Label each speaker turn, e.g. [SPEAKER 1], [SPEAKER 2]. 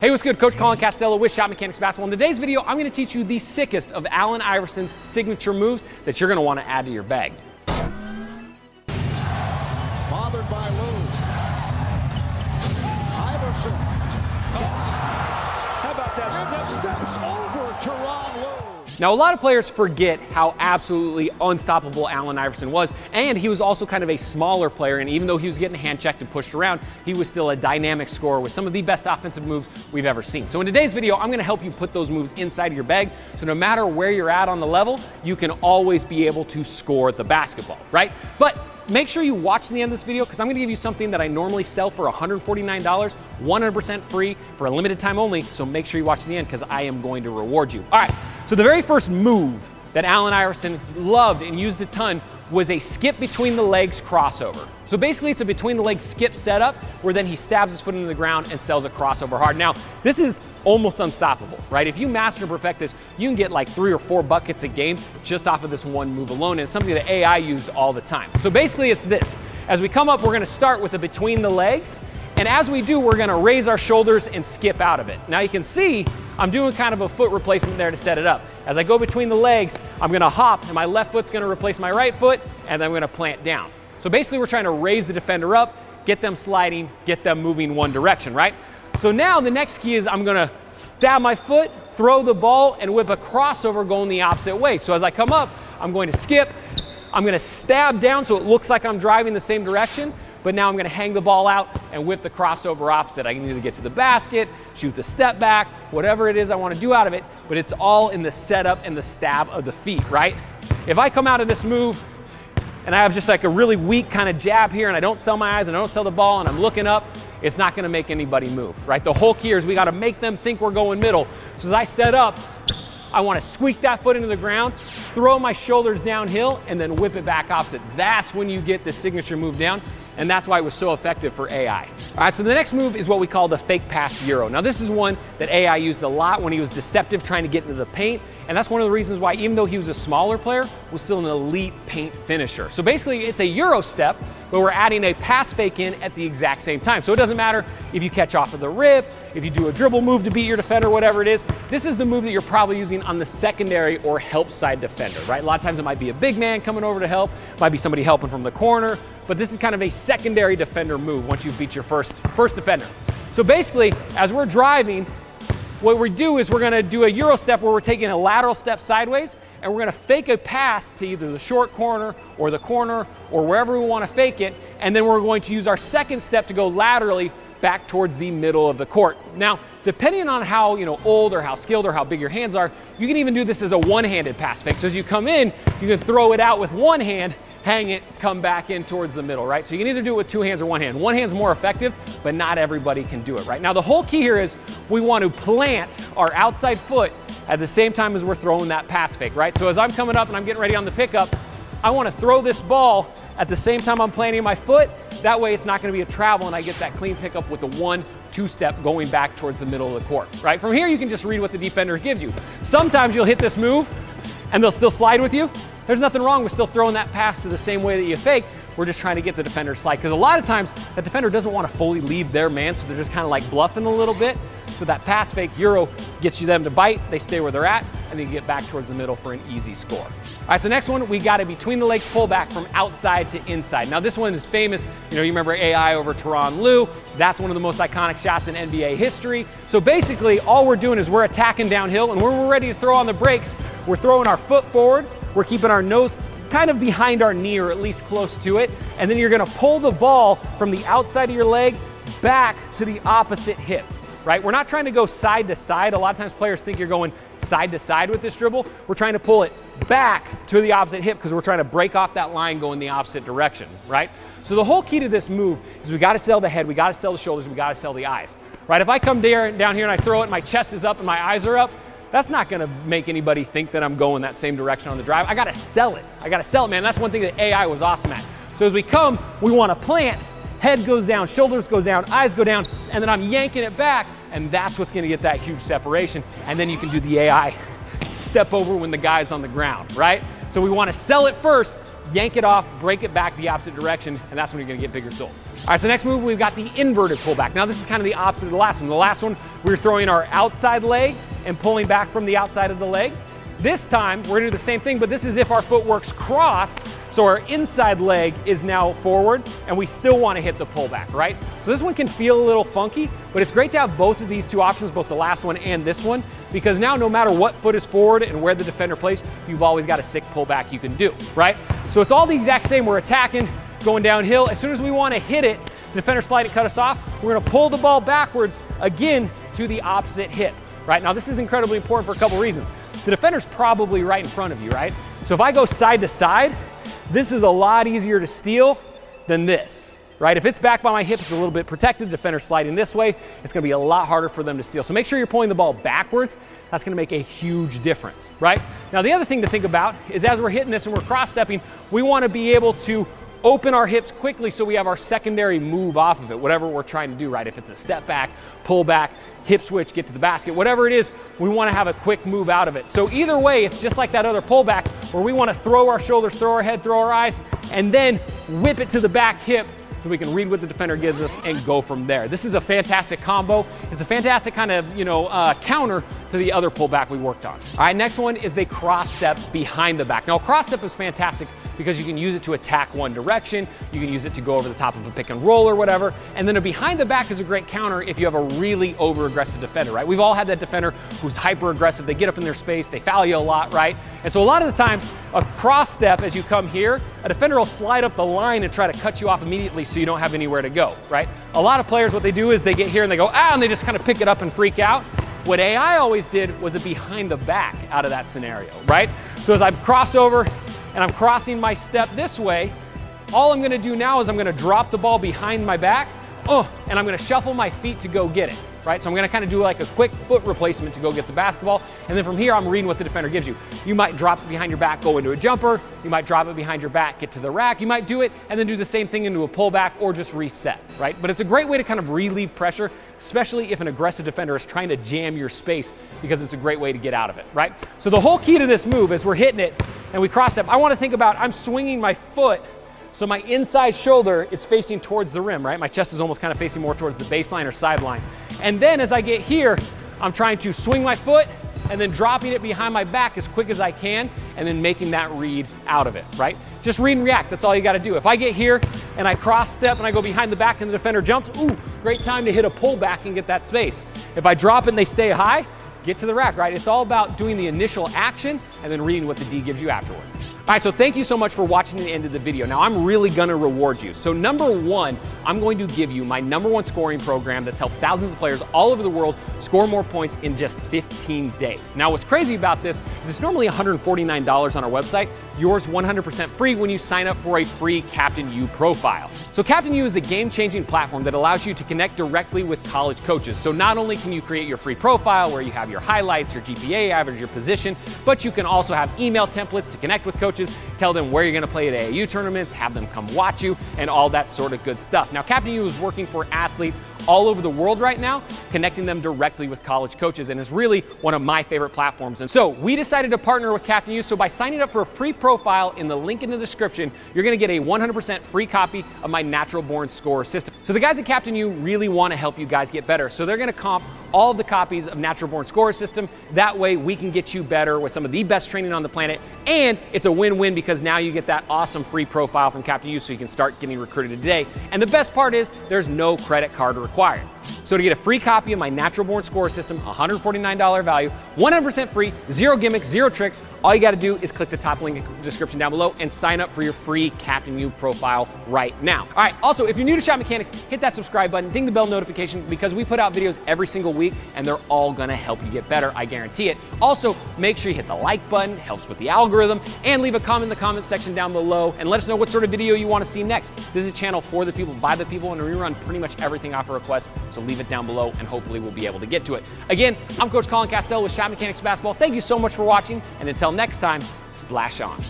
[SPEAKER 1] Hey, what's good? Coach Colin Castello with ShotMechanics Basketball. In today's video, I'm going to teach you the sickest of Allen Iverson's signature moves that you're going to want to add to your bag.
[SPEAKER 2] Bothered by Lewis. Iverson. How about that? Steps over Teron Lewis.
[SPEAKER 1] Now, a lot of players forget how absolutely unstoppable Allen Iverson was, and he was also kind of a smaller player, and even though he was getting hand-checked and pushed around, he was still a dynamic scorer with some of the best offensive moves we've ever seen. So in today's video, I'm gonna help you put those moves inside your bag, so no matter where you're at on the level, you can always be able to score the basketball, right? But make sure you watch the end of this video because I'm going to give you something that I normally sell for $149, 100% free for a limited time only, so make sure you watch the end because I am going to reward you. All right, so the very first move that Allen Iverson loved and used a ton was a skip between the legs crossover. So basically it's a between the legs skip setup where then he stabs his foot into the ground and sells a crossover hard. Now, this is almost unstoppable, right? If you master and perfect this, you can get like 3 or 4 buckets a game just off of this one move alone, and it's something that AI used all the time. So basically it's this. As we come up, we're gonna start with a between the legs, and as we do, we're gonna raise our shoulders and skip out of it. Now you can see, I'm doing kind of a foot replacement there to set it up. As I go between the legs, I'm gonna hop, and my left foot's gonna replace my right foot, and then I'm gonna plant down. So basically we're trying to raise the defender up, get them sliding, get them moving one direction, right? So now the next key is I'm gonna stab my foot, throw the ball, and whip a crossover going the opposite way. So as I come up, I'm going to skip, I'm gonna stab down so it looks like I'm driving the same direction, but now I'm gonna hang the ball out and whip the crossover opposite. I can either get to the basket, shoot the step back, whatever it is I wanna do out of it, but it's all in the setup and the stab of the feet, right? If I come out of this move and I have just like a really weak kind of jab here and I don't sell my eyes and I don't sell the ball and I'm looking up, it's not gonna make anybody move, right? The whole key here is we gotta make them think we're going middle. So as I set up, I wanna squeak that foot into the ground, throw my shoulders downhill, and then whip it back opposite. That's when you get the signature move down, and that's why it was so effective for AI. All right, so the next move is what we call the fake pass Euro. Now this is one that AI used a lot when he was deceptive trying to get into the paint, and that's one of the reasons why even though he was a smaller player, was still an elite paint finisher. So basically it's a Euro step, but we're adding a pass fake in at the exact same time. So it doesn't matter if you catch off of the rip, if you do a dribble move to beat your defender, whatever it is, this is the move that you're probably using on the secondary or help side defender, right? A lot of times it might be a big man coming over to help, might be somebody helping from the corner, but this is kind of a secondary defender move once you beat your first defender. So basically, as we're driving, what we do is we're gonna do a Euro step where we're taking a lateral step sideways, and we're gonna fake a pass to either the short corner or wherever we wanna fake it, and then we're going to use our second step to go laterally back towards the middle of the court. Now, depending on how old or how skilled or how big your hands are, you can even do this as a one-handed pass fake. So as you come in, you can throw it out with one hand, hang it, come back in towards the middle, right? So you can either do it with 2 hands or 1 hand. One hand's more effective, but not everybody can do it, right? Now the whole key here is we want to plant our outside foot at the same time as we're throwing that pass fake, right? So as I'm coming up and I'm getting ready on the pickup, I want to throw this ball at the same time I'm planting my foot. That way it's not going to be a travel and I get that clean pickup with the 1-2 step going back towards the middle of the court, right? From here you can just read what the defender gives you. Sometimes you'll hit this move and they'll still slide with you. There's nothing wrong with still throwing that pass to the same way that you faked. We're just trying to get the defender to slide. Because a lot of times, that defender doesn't want to fully leave their man, so they're just kind of like bluffing a little bit. So that pass fake Euro gets you them to bite, they stay where they're at, and then you get back towards the middle for an easy score. All right, so next one, we got a between the legs pullback from outside to inside. Now this one is famous. You remember AI over Teron Lewis. That's one of the most iconic shots in NBA history. So basically, all we're doing is we're attacking downhill, and when we're ready to throw on the brakes, we're throwing our foot forward, we're keeping our nose kind of behind our knee or at least close to it, and then you're gonna pull the ball from the outside of your leg back to the opposite hip, right? We're not trying to go side to side. A lot of times players think you're going side to side with this dribble. We're trying to pull it back to the opposite hip because we're trying to break off that line going the opposite direction, right? So the whole key to this move is we gotta sell the head, we gotta sell the shoulders, we gotta sell the eyes, right? If I come down here and I throw it, my chest is up and my eyes are up, that's not gonna make anybody think that I'm going that same direction on the drive. I gotta sell it. I gotta sell it, man. That's one thing that AI was awesome at. So as we come, we wanna plant, head goes down, shoulders goes down, eyes go down, and then I'm yanking it back, and that's what's gonna get that huge separation. And then you can do the AI step over when the guy's on the ground, right? So we want to sell it first, yank it off, break it back the opposite direction, and that's when you're going to get bigger soles. All right, so next move, we've got the inverted pullback. Now this is kind of the opposite of the last one. The last one, we were throwing our outside leg and pulling back from the outside of the leg. This time, we're gonna do the same thing, but this is if our footwork's crossed, so our inside leg is now forward, and we still wanna hit the pullback, right? So this one can feel a little funky, but it's great to have both of these two options, both the last one and this one, because now no matter what foot is forward and where the defender plays, you've always got a sick pullback you can do, right? So it's all the exact same. We're attacking, going downhill. As soon as we wanna hit it, the defender slide it, cut us off, we're gonna pull the ball backwards, again, to the opposite hip, right? Now this is incredibly important for a couple reasons. The defender's probably right in front of you, right? So if I go side to side, this is a lot easier to steal than this, right? If it's back by my hip, it's a little bit protected. The defender's sliding this way, it's gonna be a lot harder for them to steal. So make sure you're pulling the ball backwards. That's gonna make a huge difference, right? Now the other thing to think about is as we're hitting this and we're cross-stepping, we wanna be able to open our hips quickly so we have our secondary move off of it, whatever we're trying to do, right? If it's a step back, pull back, hip switch, get to the basket, whatever it is, we wanna have a quick move out of it. So either way, it's just like that other pullback where we wanna throw our shoulders, throw our head, throw our eyes, and then whip it to the back hip so we can read what the defender gives us and go from there. This is a fantastic combo. It's a fantastic kind of, counter to the other pullback we worked on. All right, next one is the cross step behind the back. Now, a cross step is fantastic because you can use it to attack one direction, you can use it to go over the top of a pick and roll or whatever, and then a behind the back is a great counter if you have a really over-aggressive defender, right? We've all had that defender who's hyper-aggressive, they get up in their space, they foul you a lot, right? And so a lot of the times, a cross step as you come here, a defender will slide up the line and try to cut you off immediately so you don't have anywhere to go, right? A lot of players, what they do is they get here and they go, and they just kind of pick it up and freak out. What AI always did was a behind the back out of that scenario, right? So as I cross over, and I'm crossing my step this way, all I'm gonna do now is I'm gonna drop the ball behind my back, and I'm gonna shuffle my feet to go get it, right? So I'm gonna kind of do like a quick foot replacement to go get the basketball, and then from here I'm reading what the defender gives you. You might drop it behind your back, go into a jumper, you might drop it behind your back, get to the rack, you might do it, and then do the same thing into a pullback or just reset, right? But it's a great way to kind of relieve pressure, especially if an aggressive defender is trying to jam your space, because it's a great way to get out of it, right? So the whole key to this move is we're hitting it and we cross step. I wanna think about, I'm swinging my foot so my inside shoulder is facing towards the rim, right? My chest is almost kind of facing more towards the baseline or sideline. And then as I get here, I'm trying to swing my foot and then dropping it behind my back as quick as I can and then making that read out of it, right? Just read and react, that's all you gotta do. If I get here and I cross step and I go behind the back and the defender jumps, great time to hit a pullback and get that space. If I drop it and they stay high, get to the rack, right? It's all about doing the initial action and then reading what the D gives you afterwards. All right, so thank you so much for watching the end of the video. Now I'm really gonna reward you. So number one, I'm going to give you my #1 scoring program that's helped thousands of players all over the world score more points in just 15 days. Now what's crazy about this is it's normally $149 on our website. Yours 100% free when you sign up for a free Captain U profile. So Captain U is the game-changing platform that allows you to connect directly with college coaches. So not only can you create your free profile where you have your highlights, your GPA average, your position, but you can also have email templates to connect with coaches, tell them where you're gonna play at AAU tournaments, have them come watch you, and all that sort of good stuff. Now, Captain U is working for athletes all over the world right now, connecting them directly with college coaches, and is really one of my favorite platforms. And so we decided to partner with Captain U, so by signing up for a free profile in the link in the description, you're gonna get a 100% free copy of my Natural Born Scorer system. So the guys at Captain U really wanna help you guys get better, so they're gonna comp all of the copies of Natural Born Scorer system. That way we can get you better with some of the best training on the planet, and it's a win-win because now you get that awesome free profile from Captain U so you can start getting recruited today. And the best part is there's no credit card required. So to get a free copy of my Natural Born Scorer system, $149 value, 100% free, zero gimmicks, zero tricks, all you gotta do is click the top link in the description down below and sign up for your free Captain U profile right now. All right, also, if you're new to ShotMechanics, hit that subscribe button, ding the bell notification, because we put out videos every single week and they're all gonna help you get better, I guarantee it. Also, make sure you hit the like button, helps with the algorithm, and leave a comment in the comment section down below and let us know what sort of video you wanna see next. This is a channel for the people, by the people, and we run pretty much everything off a request, so leave it down below and hopefully we'll be able to get to it. Again, I'm Coach Colin Castell with ShotMechanics Basketball. Thank you so much for watching, and until next time, splash on.